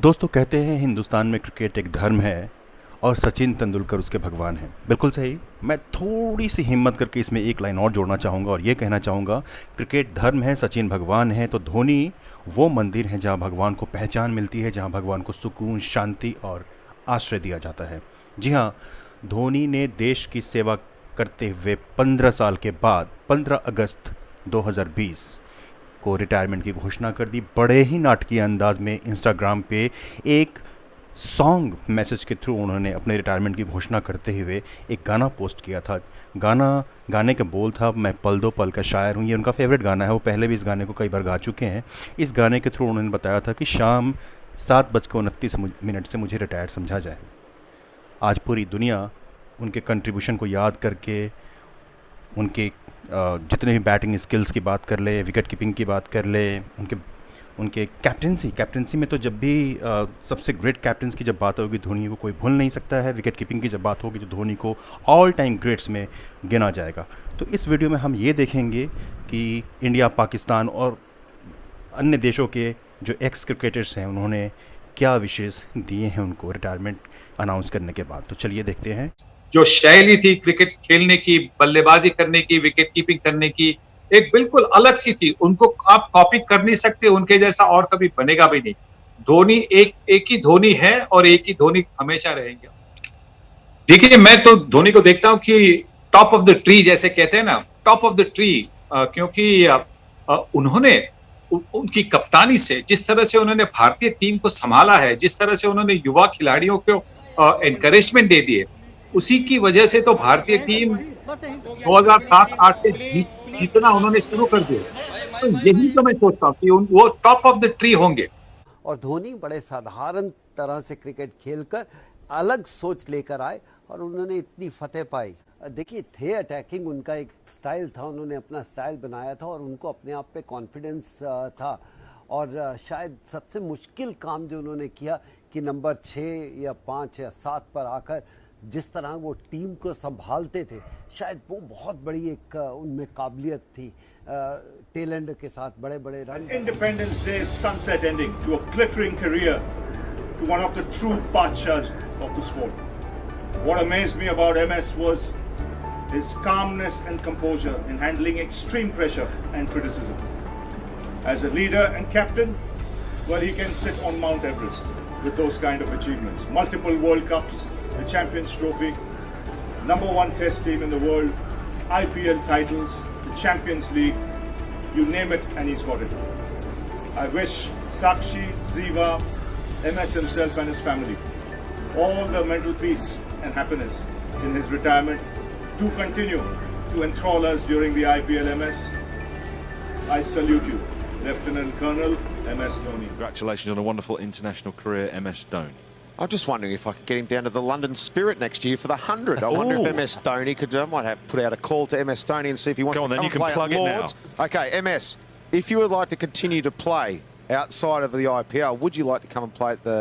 दोस्तों कहते हैं हिंदुस्तान में क्रिकेट एक धर्म है और सचिन तेंदुलकर उसके भगवान हैं। बिल्कुल सही। मैं थोड़ी सी हिम्मत करके इसमें एक लाइन और जोड़ना चाहूँगा और ये कहना चाहूँगा, क्रिकेट धर्म है, सचिन भगवान है, तो धोनी वो मंदिर है जहाँ भगवान को पहचान मिलती है, जहाँ भगवान को सुकून, शांति और आश्रय दिया जाता है। जी हाँ, धोनी ने देश की सेवा करते हुए 15 साल के बाद 15 अगस्त 2020 को रिटायरमेंट की घोषणा कर दी। बड़े ही नाटकीय अंदाज में इंस्टाग्राम पे एक सॉन्ग मैसेज के थ्रू उन्होंने अपने रिटायरमेंट की घोषणा करते हुए एक गाना पोस्ट किया था। गाने के बोल था, मैं पल दो पल का शायर हूँ। ये उनका फेवरेट गाना है, वो पहले भी इस गाने को कई बार गा चुके हैं। इस गाने के थ्रू उन्होंने बताया था कि शाम 7:29 से मुझे रिटायर्ड समझा जाए। आज पूरी दुनिया उनके कंट्रीब्यूशन को याद करके, उनके जितने भी बैटिंग स्किल्स की बात कर ले, विकेट कीपिंग की बात कर ले, उनके उनके कैप्टेंसी में तो जब भी सबसे ग्रेट कैप्टन्स की जब बात होगी, धोनी को कोई भूल नहीं सकता है। विकेट कीपिंग की जब बात होगी तो धोनी को ऑल टाइम ग्रेट्स में गिना जाएगा। तो इस वीडियो में हम ये देखेंगे कि इंडिया, पाकिस्तान और अन्य देशों के जो एक्स क्रिकेटर्स हैं उन्होंने क्या विशेष दिए हैं उनको रिटायरमेंट अनाउंस करने के बाद। तो चलिए देखते हैं। जो शैली थी क्रिकेट खेलने की, बल्लेबाजी करने की, विकेट कीपिंग करने की, एक बिल्कुल अलग सी थी। उनको आप कॉपी कर नहीं सकते, उनके जैसा और कभी बनेगा भी नहीं। धोनी एक ही धोनी है और एक ही धोनी हमेशा रहेंगे। देखिए, मैं तो धोनी को देखता हूं कि टॉप ऑफ द ट्री जैसे कहते हैं ना, टॉप ऑफ द ट्री, क्योंकि उन्होंने उनकी कप्तानी से, जिस तरह से उन्होंने भारतीय टीम को संभाला है, जिस तरह से उन्होंने युवा खिलाड़ियों को एनकरेजमेंट दे दिए, उसी की वजह से तो भारतीय टीम 2007-8 से जीतना उन्होंने शुरू कर दिया। तो यही तो मैं सोचता हूँ कि वो टॉप ऑफ द ट्री होंगे। और धोनी बड़े साधारण तरह से क्रिकेट खेलकर अलग सोच लेकर आए और उन्होंने इतनी फतेह पाई। देखिए, थे अटैकिंग, उनका एक स्टाइल था, उन्होंने अपना स्टाइल बनाया था और उनको अपने आप पे कॉन्फिडेंस था। और शायद सबसे मुश्किल काम जो उन्होंने किया कि नंबर 6 या 5 या 7 पर आकर जिस तरह वो टीम को संभालते थे, शायद वो बहुत बड़ी एक उनमें काबिलियत थी। टेलेंट के साथ बड़े बड़े run. Independence Day sunset ending to a glittering career, to one of the true badshahs of the sport. What amazed me about MS was his calmness and composure in handling extreme pressure and criticism. As a leader and captain, well, he can sit on Mount Everest with those kind of achievements. Multiple World Cups, the Champions Trophy, #1 Test team in the world, IPL titles, the Champions League, you name it and he's got it. I wish Sakshi, Ziva, MS himself and his family all the mental peace and happiness in his retirement, to continue to enthrall us during the IPL MS. I salute you, Lieutenant Colonel MS Dhoni. Congratulations on a wonderful international career, MS Dhoni. I'm just wondering if I could get him down to the London Spirit next year for the 100. I wonder if MS Dhoni could. I might have put out a call to MS Dhoni and see if he wants Go on, to then come you can play plug at it now. Lords. Okay, MS, if you would like to continue to play outside of the IPL, would you like to come and play at the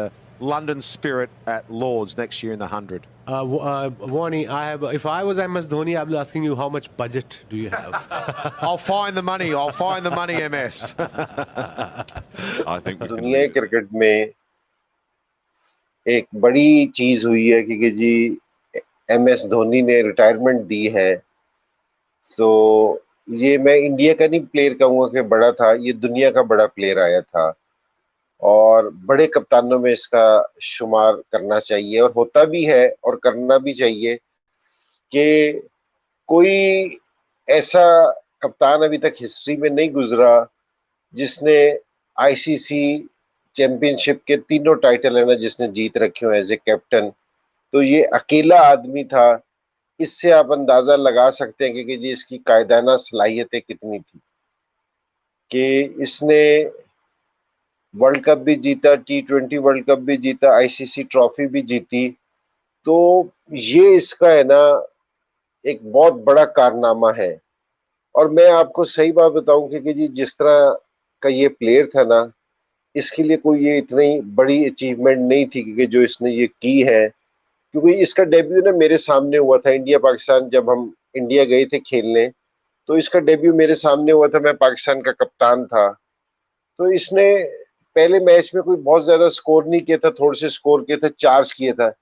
London Spirit at Lords next year in the 100? Warnie, if I was MS Dhoni, I'd be asking you how much budget do you have? I'll find the money. I'll find the money, MS. I think we can दुनिया cricket में एक बड़ी चीज हुई है कि जी MS Dhoni ने retirement दी है। तो ये मैं इंडिया का नहीं प्लेयर कहूँगा कि बड़ा था, ये दुनिया का बड़ा प्लेयर आया था और बड़े कप्तानों में इसका शुमार करना चाहिए और होता भी है और करना भी चाहिए कि कोई ऐसा कप्तान अभी तक हिस्ट्री में नहीं गुजरा जिसने ICC चैंपियनशिप के 3 टाइटल है ना जिसने जीत रखे हो एज ए कैप्टन। तो ये अकेला आदमी था। इससे आप अंदाजा लगा सकते हैं कि जी इसकी कायदाना सलाहियतें कितनी थी कि इसने वर्ल्ड कप भी जीता, T20 वर्ल्ड कप भी जीता, ICC ट्रॉफी भी जीती। तो ये इसका है ना एक बहुत बड़ा कारनामा है। और मैं आपको सही बात बताऊं कि जी जिस तरह का ये प्लेयर था ना, इसके लिए कोई ये इतनी बड़ी अचीवमेंट नहीं थी कि जो इसने ये की है, क्योंकि इसका डेब्यू ना मेरे सामने हुआ था। इंडिया पाकिस्तान जब हम इंडिया गए थे खेलने, तो इसका डेब्यू मेरे सामने हुआ था, मैं पाकिस्तान का कप्तान था। तो इसने पहले मैच में कोई बहुत ज्यादा स्कोर नहीं किया था, थोड़े से स्कोर किए थे, चार्ज किया था,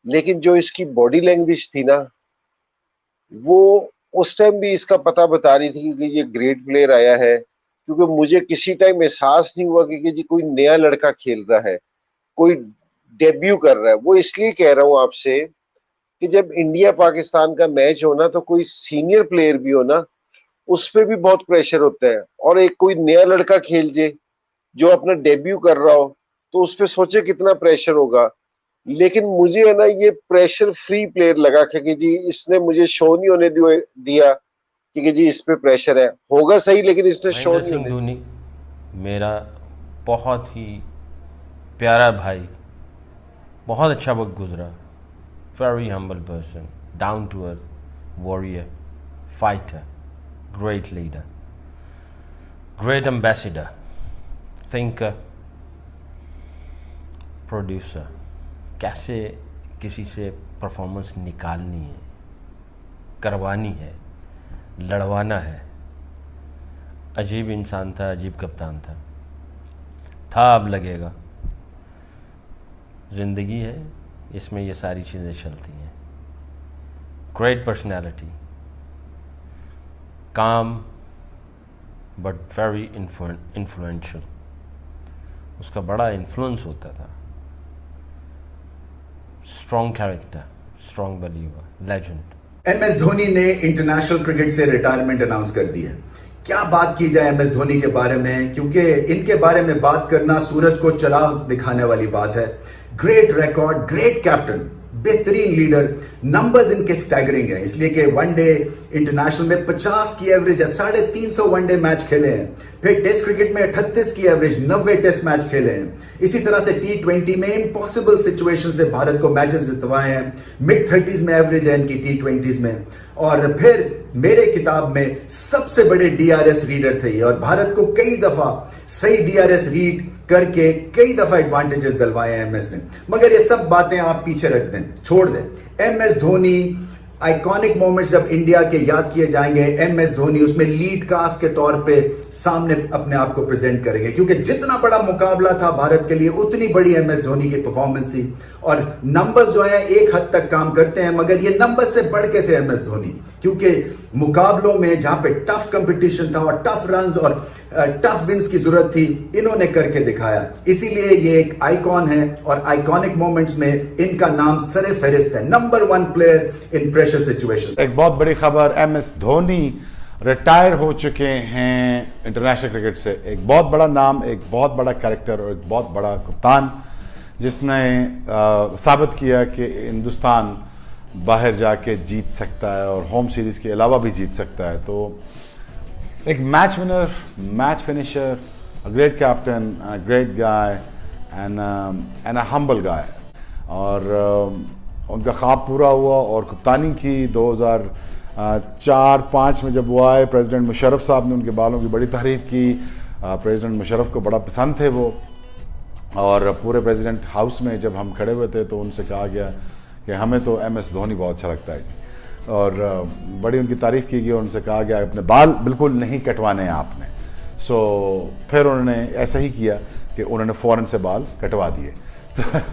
लेकिन जो इसकी बॉडी लैंग्वेज थी ना, वो उस टाइम भी इसका पता बता रही थी कि ये ग्रेट प्लेयर आया है। क्योंकि मुझे किसी टाइम एहसास नहीं हुआ कि जी कोई नया लड़का खेल रहा है, कोई डेब्यू कर रहा है। वो इसलिए कह रहा हूं आपसे कि जब इंडिया पाकिस्तान का मैच हो ना, तो कोई सीनियर प्लेयर भी हो ना, उस पर भी बहुत प्रेशर होता है, और एक कोई नया लड़का खेल जे जो अपना डेब्यू कर रहा हो, तो उस पर सोचे कितना प्रेशर होगा। लेकिन मुझे है ना ये प्रेशर फ्री प्लेयर लगा कि जी इसने मुझे शो नहीं होने दिया कि जी इस पे प्रेशर है, होगा सही, लेकिन इसने शो महेंद्र नहीं सिंह होने धोनी मेरा बहुत ही प्यारा भाई, बहुत अच्छा वक्त गुजरा, very humble person, down to earth, warrior, fighter, great leader, great ambassador, thinker, producer. कैसे किसी से परफॉर्मेंस निकालनी है, करवानी है, लड़वाना है। अजीब इंसान था, अजीब कप्तान था, अब लगेगा। ज़िंदगी है, इसमें ये सारी चीज़ें चलती हैं। ग्रेट पर्सनैलिटी, काम बट वेरी इन्फ्लुएंशियल। उसका बड़ा इन्फ्लुएंस होता था। Strong character, strong believer, legend. MS Dhoni ने इंटरनेशनल क्रिकेट से रिटायरमेंट अनाउंस कर दी है। क्या बात की जाए एमएस धोनी के बारे में, क्योंकि इनके बारे में बात करना सूरज को चिराग दिखाने वाली बात है। ग्रेट रिकॉर्ड, ग्रेट कैप्टन, बेहतरीन लीडर, नंबर्स इनके स्टैगरिंग है, इसलिए कि वनडे इंटरनेशनल में 50 की एवरेज है, 350 वनडे मैच खेले हैं। फिर टेस्ट क्रिकेट में 38 की एवरेज, 90 टेस्ट मैच खेले हैं। इसी तरह से T20 में इम्पॉसिबल सिचुएशन से भारत को मैचेस जितवाए हैं। मिड 30s में एवरेज है इनकी T20s में। और फिर मेरे किताब में सबसे बड़े DRS रीडर थे और भारत को कई दफा सही DRS रीड करके कई दफा एडवांटेजेस दिलवाए हैं एमएस ने। मगर ये सब बातें आप पीछे रख दें, छोड़ दें। एमएस धोनी आइकॉनिक मोमेंट्स जब इंडिया के याद किए जाएंगे, एमएस धोनी उसमें लीड कास्ट के तौर पे सामने अपने आप को प्रेजेंट करेंगे, क्योंकि जितना बड़ा मुकाबला था भारत के लिए उतनी बड़ी एमएस धोनी की परफॉर्मेंस थी। और नंबर्स जो है एक हद तक काम करते हैं, मगर ये नंबर्स से बढ़ के थे एमएस धोनी, क्योंकि मुकाबलों में जहां पे टफ कंपटीशन था और टफ रन्स और टफ विंस की जरूरत थी, इन्होंने करके दिखाया। इसीलिए ये एक आइकॉन है और आइकॉनिक मोमेंट्स में इनका नाम सरे फहरिस्त है, number 1 player in pressure situations. एक बहुत बड़ी खबर, एमएस धोनी रिटायर हो चुके हैं इंटरनेशनल क्रिकेट से। एक बहुत बड़ा नाम, एक बहुत बड़ा कैरेक्टर और एक बहुत बड़ा कप्तान, जिसने साबित किया कि हिंदुस्तान बाहर जाके जीत सकता है और होम सीरीज के अलावा भी जीत सकता है। तो एक match winner, match finisher, a great captain, a great guy and a humble गाय। और उनका ख्वाब पूरा हुआ और कप्तानी की 2004-05 में जब वो आए, प्रेसिडेंट मुशर्रफ साहब ने उनके बालों की बड़ी तारीफ की। प्रेसिडेंट मुशर्रफ को बड़ा पसंद थे वो, और पूरे प्रेसिडेंट हाउस में जब हम खड़े हुए थे तो उनसे कहा गया कि हमें तो एमएस धोनी बहुत अच्छा लगता है जी, और बड़ी उनकी तारीफ़ की गई। उनसे कहा गया अपने बाल बिल्कुल नहीं कटवाने हैं आपने। सो फिर उन्होंने ऐसा ही किया कि उन्होंने फ़ौरन से बाल कटवा दिए।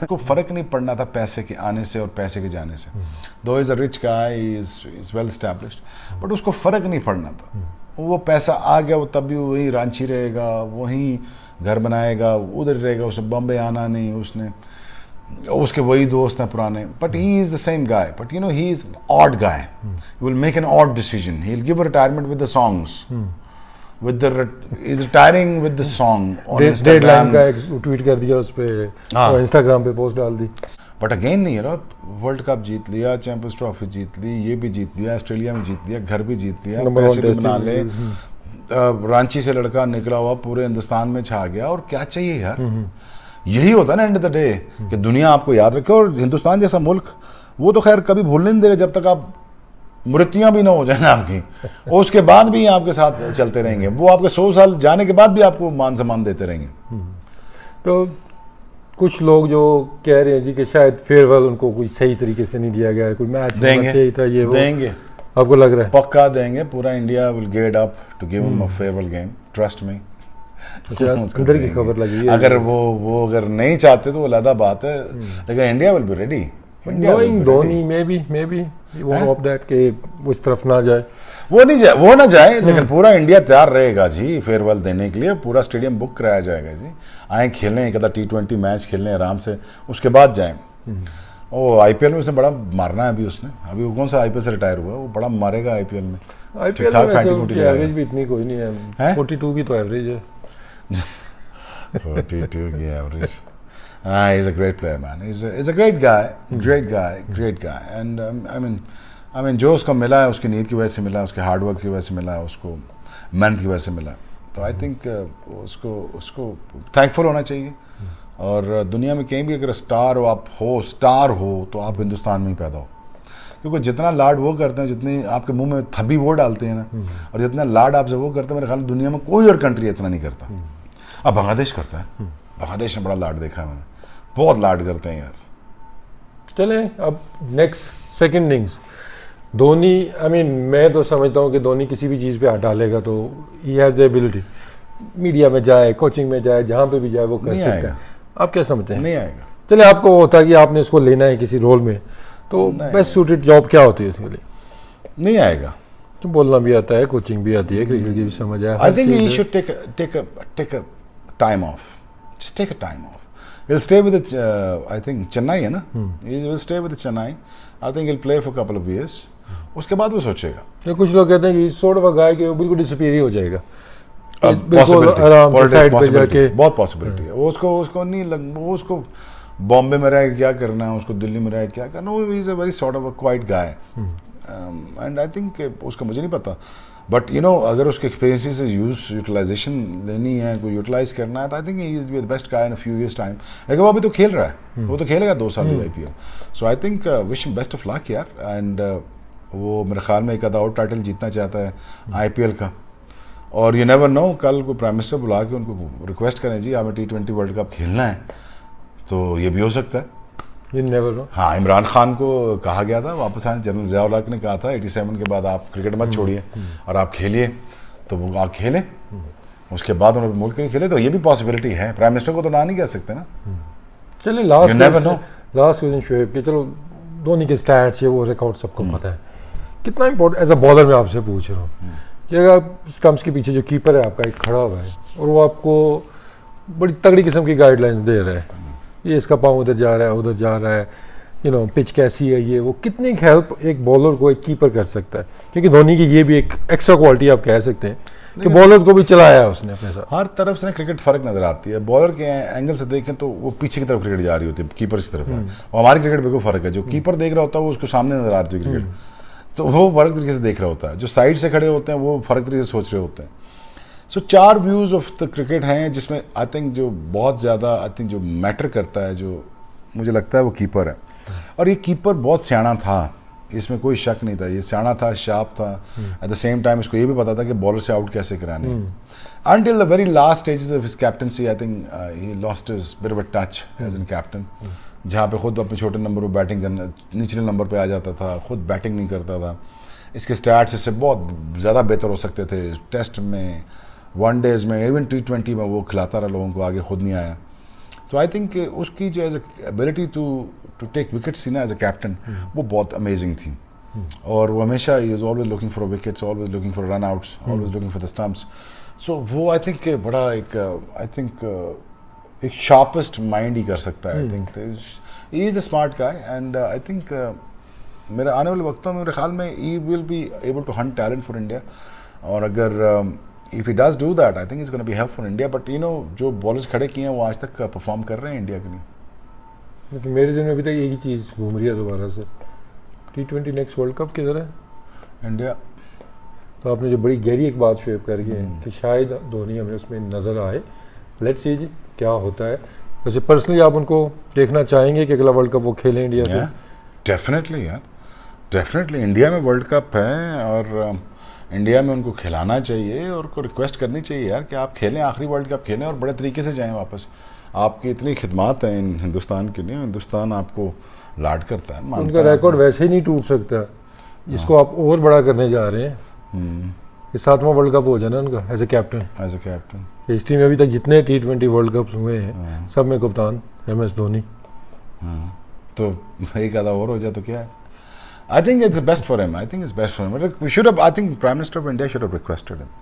को फ़र्क नहीं पड़ना था पैसे के आने से और पैसे के जाने से। दो is a rich guy, is well established, but उसको फ़र्क नहीं पड़ना था। वो पैसा आ गया, वो तब भी वहीं रांची रहेगा, वहीं घर बनाएगा, उधर रहेगा, उसे बॉम्बे आना नहीं, उसने उसके वही दोस्त हैं पुराने। But he is the same guy, but you no he is odd guy, he will make an odd decision, he will give a retirement with the songs, with the is retiring with the song on Instagram का एक tweet कर दिया उस पे, और Instagram पे post डाल दी। But again नहीं, वर्ल्ड कप जीत लिया, चैंपियंस ट्रॉफी जीत ली, ये भी जीत लिया, ऑस्ट्रेलिया में जीत लिया, घर भी जीत लिया, पैसे भी बना ले, रांची से लड़का निकला हुआ पूरे हिंदुस्तान में छा गया, और क्या चाहिए यार। यही होता है ना एंड ऑफ द डे, कि दुनिया आपको याद रखे। और हिंदुस्तान जैसा मुल्क वो तो खैर कभी भूलने नहीं देगा, जब तक आप मृत्युयां भी ना हो जाए आपकी, और उसके बाद भी आपके साथ चलते रहेंगे। वो आपके 100 साल जाने के बाद भी आपको मान सम्मान देते रहेंगे। तो कुछ लोग जो कह रहे हैं जी कि शायद फेयरवेल उनको कोई सही तरीके से नहीं दिया गया है, कोई मैच देंगे, चाहिए था, ये देंगे, आपको लग रहा है? पक्का देंगे। पूरा India will get up to give him a farewell game, trust me. अच्छा, अंदर की खबर लगी है। अगर वो अगर नहीं चाहते तो वो अलग बात है, लेकिन India will be ready. Knowing Dhoni may be you won't hope that कि उस तरफ ना जाए, वो ना जाए, लेकिन पूरा इंडिया तैयार रहेगा जी फेयरवेल देने के लिए। पूरा स्टेडियम बुक कराया जाएगा जी, आए खेलें एक आधा T20 मैच खेलने आराम से, उसके बाद जाएं। वो आईपीएल में उसने बड़ा मारना है अभी वो कौन सा आईपीएल से रिटायर हुआ, वो बड़ा मारेगा आईपीएल में। आईपीएल में एवरेज भी इतनी कोई नहीं है, 42 की तो एवरेज है। 42 की average. He's a great player, man. He's a great guy. And I mean, जो उसको मिला है उसकी नीयत की वजह से मिला है, उसके हार्डवर्क की वजह से मिला है, उसको मेहनत की वजह से मिला है। तो आई थिंक उसको थैंकफुल होना चाहिए। और दुनिया में कहीं भी अगर स्टार हो तो आप हिंदुस्तान में ही पैदा हो, क्योंकि जितना लाड वो करते हैं, जितनी आपके मुंह में थबी वो डालते हैं ना, और जितना लाड आपसे वो करते हैं, मेरे ख्याल में दुनिया में कोई और कंट्री इतना नहीं करता। अब बांग्लादेश करता है, बांग्लादेश में बड़ा लाड देखा है मैंने, बहुत लाड करते हैं यार। चले अब नेक्स्ट सेकंड इनिंग्स धोनी, मैं तो समझता हूँ कि धोनी किसी भी चीज़ पे हाथ डालेगा तो ही हैज़ एबिलिटी, मीडिया में जाए, कोचिंग में जाए, जहाँ पे भी जाए वो कर सकता है। आप क्या समझते हैं? नहीं आएगा। चले आपको होता है कि आपने इसको लेना है किसी रोल में, तो बेस्ट सूटेड जॉब क्या होती है इसके लिए? नहीं आएगा। तो बोलना भी आता है, कोचिंग भी आती है, क्रिकेट की भी समझ आया। I think he should take a time off, just take a time off. He'll stay with I think Chennai है ना, he will stay with Chennai. I think he'll play for a couple of years. उसके बाद वो सोचेगा। तो कुछ लोग कहते हैं कि sort of a guy कि वो बिल्कुल डिसअपीयर ही हो जाएगा, बिल्कुल आराम से साइड पे जाके। बहुत पॉसिबिलिटी है। वो उसको नहीं वो उसको बॉम्बे में रह के क्या करना है, उसको दिल्ली में रह के क्या करना, वो is a very sort of a quite guy. And I think उसका मुझे नहीं पता, बट यू नो अगर उसके एक्सपीरियंस से यूटिलाइजेशन लेनी है, कोई यूटिलाइज करना है, तो आई think he is the best guy in a few years time. लेकिन वो अभी तो खेल रहा है, वो तो खेलेगा 2 साल IPL। So I think wish him best of luck यार। एंड वो मेरे ख्याल में एक आधा और टाइटल जीतना चाहता है IPL का। और यू नेवर नो, कल को प्राइम मिनिस्टर बुला के उनको रिक्वेस्ट करें जी हमें T20 वर्ल्ड कप खेलना है, तो ये भी हो सकता है। You never know. हाँ, इमरान खान को कहा गया था वापस आने, जनरल ज़िया उल हक ने कहा था 87 के बाद आप क्रिकेट मत छोड़िए और आप खेलिए, तो वो आप खेले। उसके बाद उन्होंने मुल्क के लिए खेले, तो ये भी पॉसिबिलिटी है। प्राइम मिनिस्टर को तो ना नहीं कह सकते ना। चलिए लास्ट क्वेश्चन शोएब के, चलो धोनी के स्टैट्स ये वो रिकॉर्ड सबको पता है, कितना इंपॉर्टेंट एज अ बॉलर मैं आपसे पूछ रहा हूँ कि अगर स्टम्प्स के पीछे जो कीपर है आपका एक खड़ा हुआ है और वो आपको बड़ी तगड़ी किस्म की गाइडलाइंस दे रहा है, ये इसका पाँव उधर जा रहा है, उधर जा रहा है, यू नो पिच कैसी है, ये वो, कितनी हेल्प एक बॉलर को एक कीपर कर सकता है? क्योंकि धोनी की ये भी एक एक्स्ट्रा क्वालिटी आप कह सकते हैं कि बॉलर्स को भी चलाया है उसने अपने साथ। हर तरफ से क्रिकेट फर्क नजर आती है। बॉलर के एंगल से देखें तो वो पीछे की तरफ क्रिकेट जा रही होती है, कीपर की तरफ। और हमारी क्रिकेट बिल्कुल फर्क है, जो कीपर देख रहा होता है वो उसको सामने नजर आती है क्रिकेट, तो वो फर्क तरीके से देख रहा होता है। जो साइड से खड़े होते हैं वो फर्क तरीके से सोच रहे होते हैं। सो 4 व्यूज ऑफ द क्रिकेट हैं, जिसमें आई थिंक जो बहुत ज़्यादा जो मैटर करता है, जो मुझे लगता है वो कीपर है। और ये कीपर बहुत सियाना था, इसमें कोई शक नहीं था। ये सियाना था, शार्प था, एट द सेम टाइम इसको ये भी पता था कि बॉलर से आउट कैसे कराने। Until the very last stages of his captaincy, I think he lost his bit of a touch as a captain. जहाँ पे खुद अपने छोटे नंबर पर बैटिंग करना, निचले नंबर पे आ जाता था, खुद बैटिंग नहीं करता था। इसके स्टैट्स इससे बहुत ज़्यादा बेहतर हो सकते थे। टेस्ट में, वनडेज में, इवन T20 में वो खिलाता रहा लोगों को, आगे खुद नहीं आया। तो आई थिंक उसकी जो as ability to take wickets ना एज अ कैप्टन, वो बहुत अमेजिंग थी। और वो हमेशा ही is always looking for wickets, always looking for run outs, always looking for the stumps. So वो आई थिंक बड़ा एक शार्पेस्ट माइंड ही कर सकता है। I think he is a smart guy and I think मेरे आने वाले वक्तों में मेरे ख्याल में he will be able to hunt talent for India. और अगर if he does do that, I think is gonna be help for India. But you know जो बॉलर्स खड़े किए हैं वो आज तक परफॉर्म कर रहे हैं इंडिया के लिए। लेकिन मेरे दिन में अभी तक एक ही चीज़ घूम रही है दोबारा से, T20 नेक्स्ट वर्ल्ड कप किधर है? इंडिया। तो आपने जो बड़ी गहरी एक बात शेयर करी है कि शायद धोनी हमें उसमें नज़र आए। लेट्स सी जी क्या होता है। वैसे पर्सनली आप उनको देखना चाहेंगे कि अगला वर्ल्ड कप वो खेलें इंडिया से? डेफिनेटली यार, डेफिनेटली। इंडिया में वर्ल्ड कप है और इंडिया में उनको खिलाना चाहिए और उनको रिक्वेस्ट करनी चाहिए यार कि आप खेलें, आखिरी वर्ल्ड कप खेलें और बड़े तरीके से जाएं वापस। आपकी इतनी खिदमत है इन हिंदुस्तान के लिए, हिंदुस्तान आपको लाड करता है। उनका रिकॉर्ड वैसे ही नहीं टूट सकता जिसको आप और बड़ा करने जा रहे हैं। ये 7वां वर्ल्ड कप हो जाना उनका एज ए कैप्टन। हिस्ट्री में अभी तक जितने T20 वर्ल्ड कप्स हुए हैं सब में कप्तान MS धोनी। तो एक आधा और हो जाए तो क्या है? I think it's best for him. I think it's best for him. But we should have. I think Prime Minister of India should have requested him.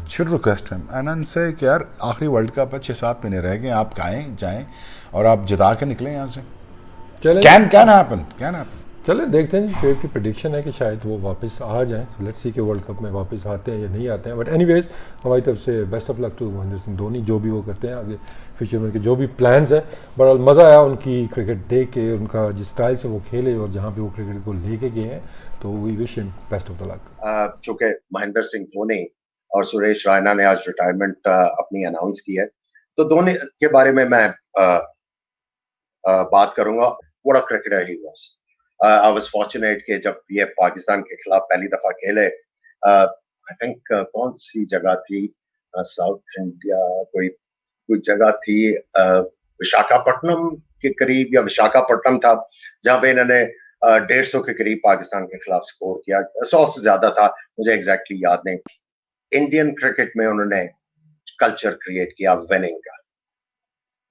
Should request him and then say कि यार आखिरी world cup है, 6-7 महीने रह गए, आप आएँ जाएँ और आप जिता के निकलें यहाँ से। चले can happen. चले देखते हैं। शोएब की प्रेडिक्शन है कि शायद वो वापस आ जाएं। सो लेट्स सी कि वर्ल्ड कप में वापस आते हैं या नहीं आते हैं। बट एनीवेज हमारी तरफ से best of luck to Mahendra Singh Dhoni, जो भी वो करते हैं आगे फ्यूचर में, उनके जो भी प्लान्स है। बड़ा मज़ा आया उनकी क्रिकेट देख के, उनका जिस स्टाइल से वो खेले और जहाँ पे वो क्रिकेट को लेके गए हैं, तो we wish him best of the luck. चूँकि महेंद्र सिंह धोनी और सुरेश रैना ने आज रिटायरमेंट अपनी अनाउंस की है, तो धोनी के बारे में मैं बात करूंगा। What a cricketer he was. I was fortunate कि जब ये पाकिस्तान के खिलाफ पहली दफा खेले, आई थिंक कौन सी जगह थी, साउथ इंडिया कोई जगह थी, विशाखापट्टनम के करीब या विशाखापट्टनम था, जहां पे इन्होंने 150 के करीब पाकिस्तान के खिलाफ स्कोर किया। 100 से ज्यादा था, मुझे एग्जैक्टली याद नहीं। इंडियन क्रिकेट में उन्होंने कल्चर क्रिएट किया विनिंग का,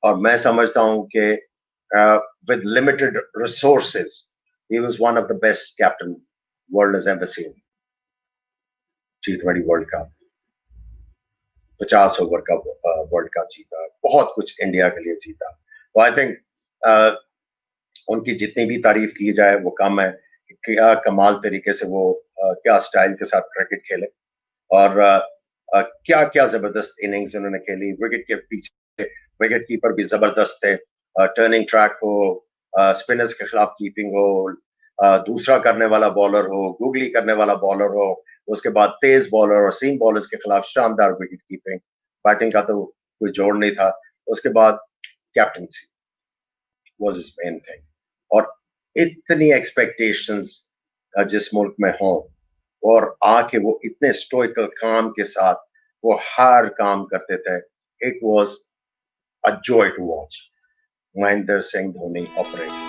और मैं समझता हूं कि with limited resources, he was one of the best captain world has ever seen. T20 World Cup, 50 over का वर्ल्ड कप जीता, बहुत कुछ इंडिया के लिए जीता। तो आई थिंक उनकी जितनी भी तारीफ की जाए वो कम है। क्या कमाल तरीके से वो क्या स्टाइल के साथ क्रिकेट खेले, और क्या क्या जबरदस्त इनिंग्स उन्होंने खेली। विकेट के पीछे विकेट कीपर भी जबरदस्त थे। टर्निंग ट्रैक हो, स्पिनर्स के खिलाफ कीपिंग हो, दूसरा करने वाला बॉलर हो, गूगली करने वाला बॉलर हो, उसके बाद तेज बॉलर और सीम बॉलर्स के खिलाफ शानदार विकेट कीपिंग। बैटिंग का तो कोई जोड़ नहीं था। उसके बाद captaincy was his main thing. और इतनी एक्सपेक्टेशंस जिस मुल्क में हो, और आके वो इतने स्टोइकल काम के साथ वो हर काम करते थे। It was a joy to watch Mahendra Singh Dhoni operate.